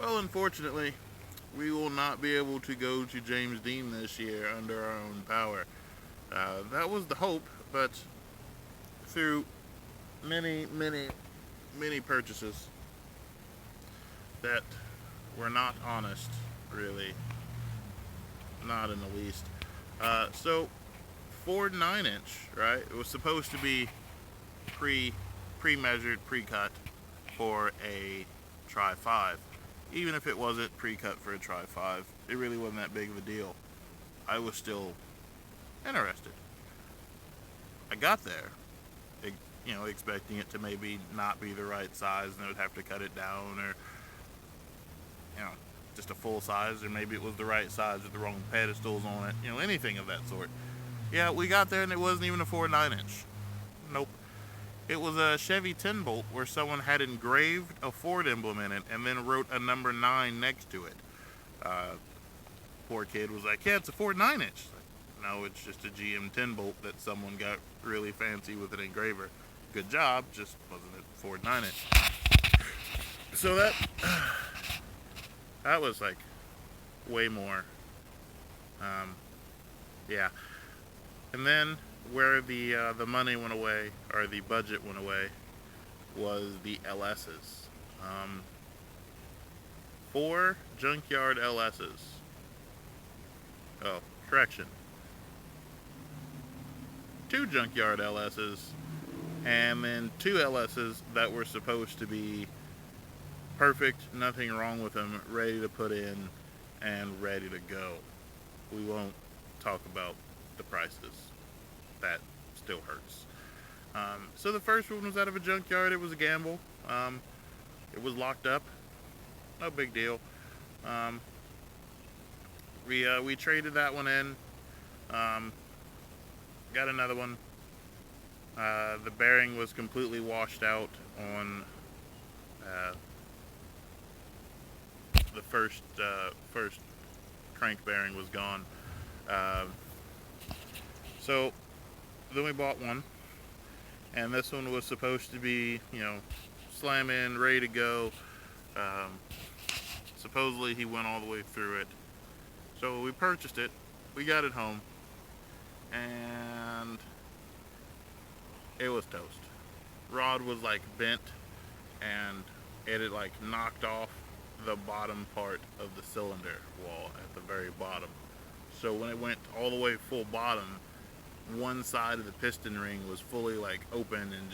Well, unfortunately, we will not be able to go to James Dean this year under our own power. That was the hope, but through many, many, many purchases that were not honest, really, not in the least. So Ford 9-inch, right? It was supposed to be pre pre measured, pre cut for a Tri 5. Even if it wasn't pre cut for a Tri 5, it really wasn't that big of a deal. I was still interested. I got there, expecting it to maybe not be the right size and I would have to cut it down, or you know, just a full size, or maybe it was the right size with the wrong pedestals on it, anything of that sort. Yeah, we got there and it wasn't even a Ford 9-inch. Nope. It was a Chevy 10 bolt where someone had engraved a Ford emblem in it and then wrote a number 9 next to it. Uh, Poor kid was like, yeah, it's a Ford 9-inch. Like, no, it's just a GM 10 bolt that someone got really fancy with an engraver. Good job, just wasn't a Ford 9-inch. So that was like way more. Um, yeah. And then where the money went away, or the budget went away, was the LSs. Um, 4 junkyard LSs. Oh, correction. 2 junkyard LSs, and then 2 LSs that were supposed to be perfect, nothing wrong with them, ready to put in and ready to go. We won't talk about the prices. That still hurts. So the first one was out of a junkyard. It was a gamble. It was locked up. No big deal. Um, we traded that one in. Um, got another one. The bearing was completely washed out on uh, the first crank bearing was gone. Uh, so then we bought one, and this one was supposed to be, slam in, ready to go. Um, Supposedly he went all the way through it. So we purchased it. We got it home, and it was toast. Rod was like bent, and it had like knocked off the bottom part of the cylinder wall at the very bottom. So when it went all the way full bottom, one side of the piston ring was fully like open and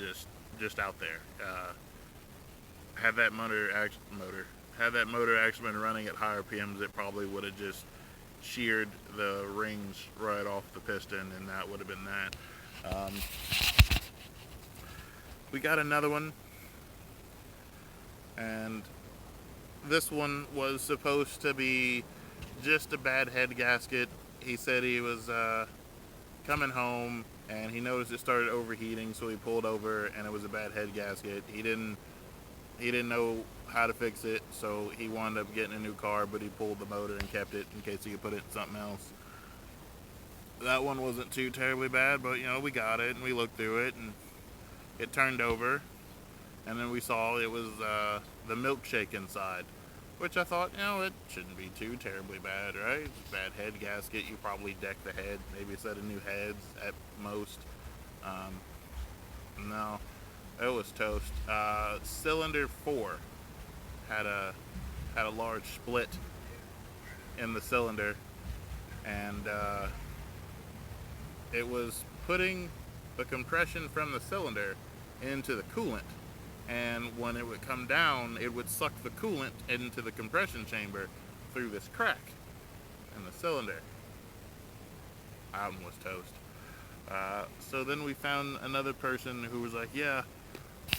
just out there. Had that motor actually been running at higher PMs, it probably would have just sheared the rings right off the piston, and that would have been that. We got another one, and this one was supposed to be just a bad head gasket. He said he was coming home and he noticed it started overheating, so he pulled over and it was a bad head gasket. He didn't know how to fix it, so he wound up getting a new car, but he pulled the motor and kept it in case he could put it in something else. That one wasn't too terribly bad, but we got it and we looked through it and it turned over, and then we saw it was the milkshake inside, which I thought, it shouldn't be too terribly bad, right? Bad head gasket, you probably deck the head, maybe a set of new heads at most. No, it was toast. Cylinder 4 had a large split in the cylinder, and it was putting the compression from the cylinder into the coolant, and when it would come down, it would suck the coolant into the compression chamber through this crack in the cylinder. Album was toast. So then we found another person who was like, yeah,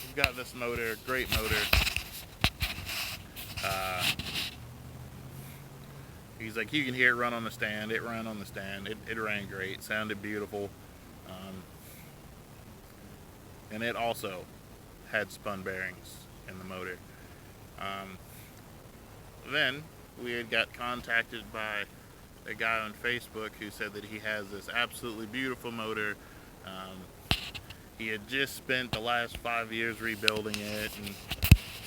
we've got this motor, great motor. He's like, you can hear it run on the stand. It ran on the stand. It ran great. Sounded beautiful. And it also had spun bearings in the motor. Um, then we had got contacted by a guy on Facebook who said that he has this absolutely beautiful motor. He had just spent the last 5 years rebuilding it, and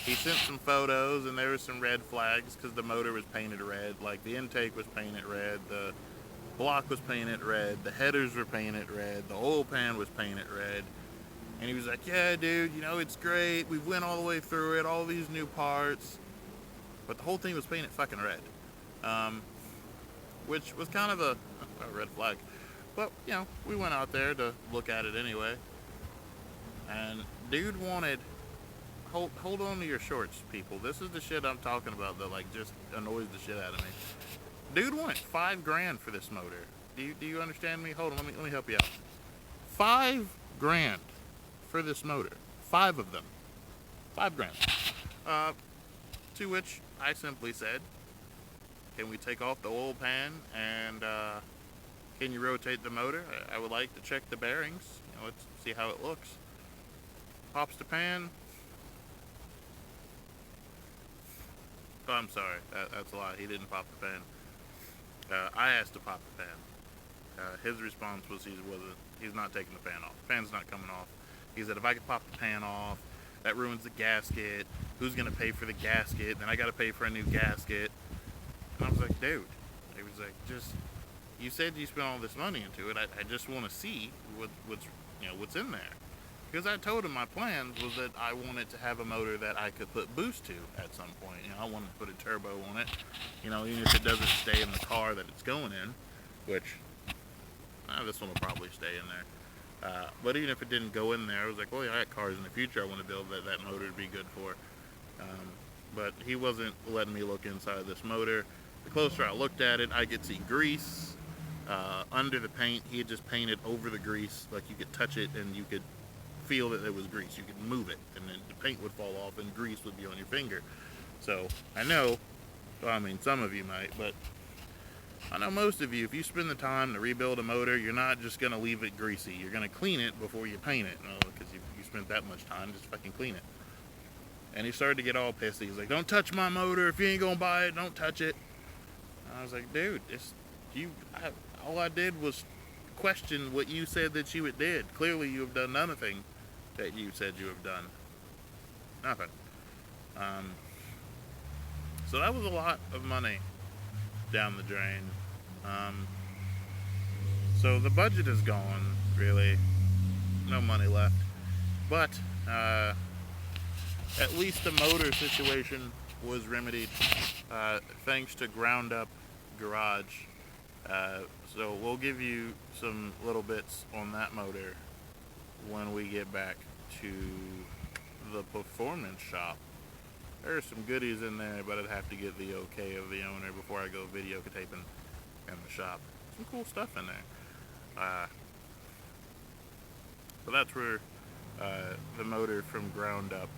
He sent some photos, and there were some red flags because the motor was painted red. Like, the intake was painted red, the block was painted red, the headers were painted red, the oil pan was painted red. And he was like, yeah, dude, it's great. We went all the way through it, all these new parts. But the whole thing was painted fucking red. Um, which was kind of a red flag. But, we went out there to look at it anyway. And dude wanted... Hold on to your shorts, people. This is the shit I'm talking about that, just annoys the shit out of me. Dude wanted $5,000 for this motor. Do you understand me? Hold on, let me help you out. $5,000 for this motor. 5 of them. $5,000. To which I simply said, can we take off the oil pan and can you rotate the motor? I would like to check the bearings. Let's see how it looks. Pops the pan. Oh, I'm sorry. That's a lie. He didn't pop the pan. I asked to pop the pan. His response was he's not taking the pan off. The pan's not coming off. He said, if I could pop the pan off, that ruins the gasket. Who's going to pay for the gasket? Then I got to pay for a new gasket. And I was like, dude. He was like, you said you spent all this money into it. I just want to see what's in there. Because I told him my plans was that I wanted to have a motor that I could put boost to at some point. I wanted to put a turbo on it. Even if it doesn't stay in the car that it's going in, which this one will probably stay in there. But even if it didn't go in there, I was like, well, I got cars in the future I want to build that motor to be good for. But he wasn't letting me look inside this motor. The closer I looked at it, I could see grease under the paint. He had just painted over the grease, like you could touch it and you could feel that it was grease. You could move it, and then the paint would fall off, and grease would be on your finger. So I know, some of you might, but I know most of you, if you spend the time to rebuild a motor, you're not just going to leave it greasy. You're going to clean it before you paint it, because you spent that much time, just fucking clean it. And he started to get all pissy. He's like, don't touch my motor. If you ain't going to buy it, don't touch it. And I was like, dude, all I did was question what you said that you did. Clearly you have done nothing that you said you have done. Nothing. So that was a lot of money down the drain. So the budget is gone, really. No money left. But at least the motor situation was remedied thanks to Ground Up Garage. So we'll give you some little bits on that motor when we get back to the performance shop. There are some goodies in there, but I'd have to get the okay of the owner before I go videotaping in the shop. Some cool stuff in there. But that's where the motor from Ground Up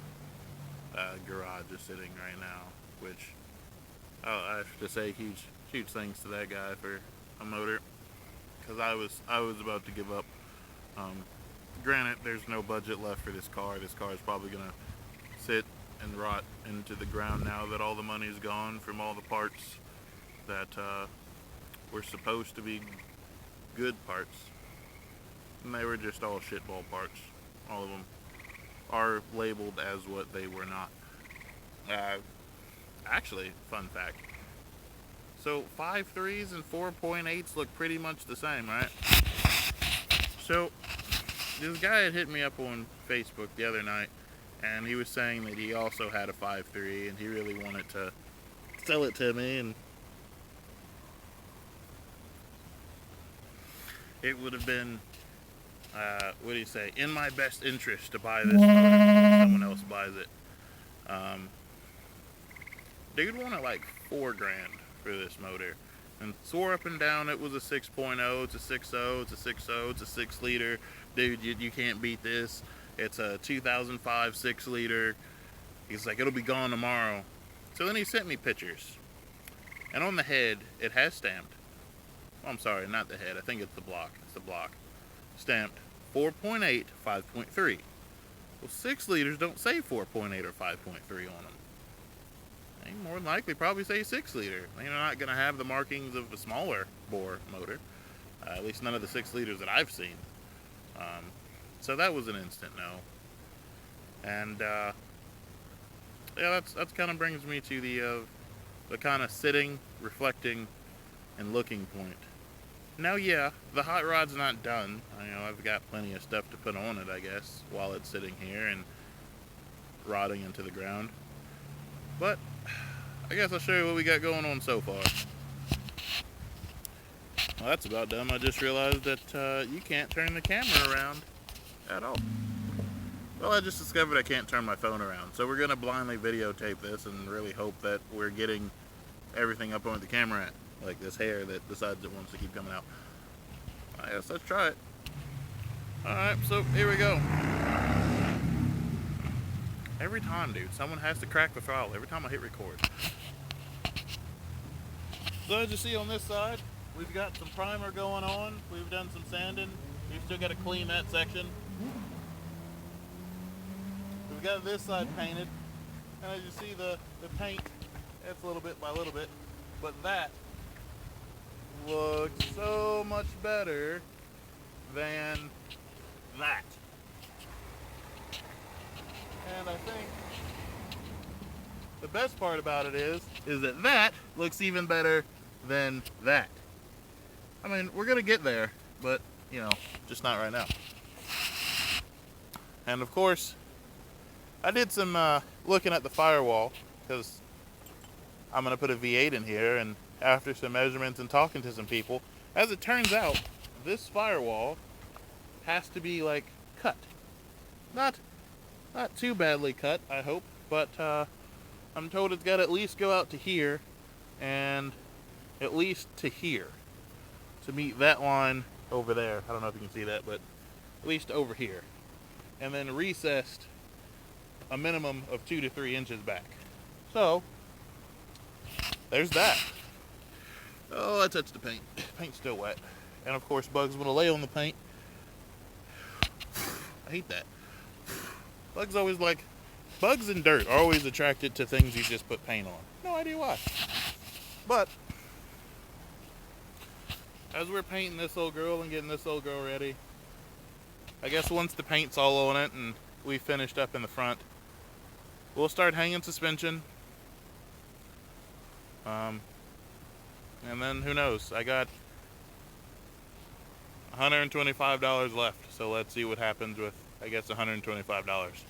Garage is sitting right now, which I have to say huge thanks to that guy for a motor, because I was about to give up. Granted, there's no budget left for this car. This car is probably gonna sit and rot into the ground now that all the money's gone from all the parts that were supposed to be good parts, and they were just all shitball parts. All of them are labeled as what they were not. Actually, fun fact. So 5.3s and 4.8s look pretty much the same, right? So this guy had hit me up on Facebook the other night, and he was saying that he also had a 5.3 and he really wanted to sell it to me, and it would have been what do you say, in my best interest to buy this motor before someone else buys it. Dude wanted like $4,000 for this motor, and swore up and down it was a 6.0, it's a 6.0, it's a 6.0, it's a 6 liter. Dude, you can't beat this. It's a 2005 6 liter. He's like, it'll be gone tomorrow. So then he sent me pictures, and on the head it has stamped. Oh, I'm sorry, not the head. I think it's the block. It's the block. Stamped 4.8, 5.3. Well, 6 liters don't say 4.8 or 5.3 on them. They more than likely probably say 6 liter. They're not going to have the markings of a smaller bore motor. At least none of the 6 liters that I've seen. So that was an instant no. And yeah, that's kind of brings me to the kind of sitting, reflecting, and looking point. Now, yeah, the hot rod's not done. I've got plenty of stuff to put on it, I guess, while it's sitting here and rotting into the ground. But I guess I'll show you what we got going on so far. Well, that's about done. I just realized that you can't turn the camera around at all. Well, I just discovered I can't turn my phone around, so we're going to blindly videotape this and really hope that we're getting everything up on the camera at, like this hair that decides it wants to keep coming out. I guess let's try it. Alright, so here we go. Every time, dude, someone has to crack the throttle every time I hit record. So as you see on this side, we've got some primer going on. We've done some sanding. We've still got to clean that section. We've got this side painted. And as you see, the paint, it's a little bit by little bit. But that looks so much better than that. And I think the best part about it is that that looks even better than that. I mean, we're gonna get there, but just not right now. And of course, I did some looking at the firewall because I'm gonna put a V8 in here, and after some measurements and talking to some people, as it turns out, this firewall has to be like cut. Not too badly cut, I hope, but I'm told it's got to at least go out to here and at least to here to meet that line over there. I don't know if you can see that, but at least over here. And then recessed a minimum of 2 to 3 inches back. So, there's that. Oh, I touched the paint. Paint's still wet. And of course, bugs want to lay on the paint. I hate that. Bugs and dirt are always attracted to things you just put paint on. No idea why. But, as we're painting this old girl and getting this old girl ready, I guess once the paint's all on it and we finished up in the front, we'll start hanging suspension. And then who knows? I got $125 left, so let's see what happens with, I guess, $125.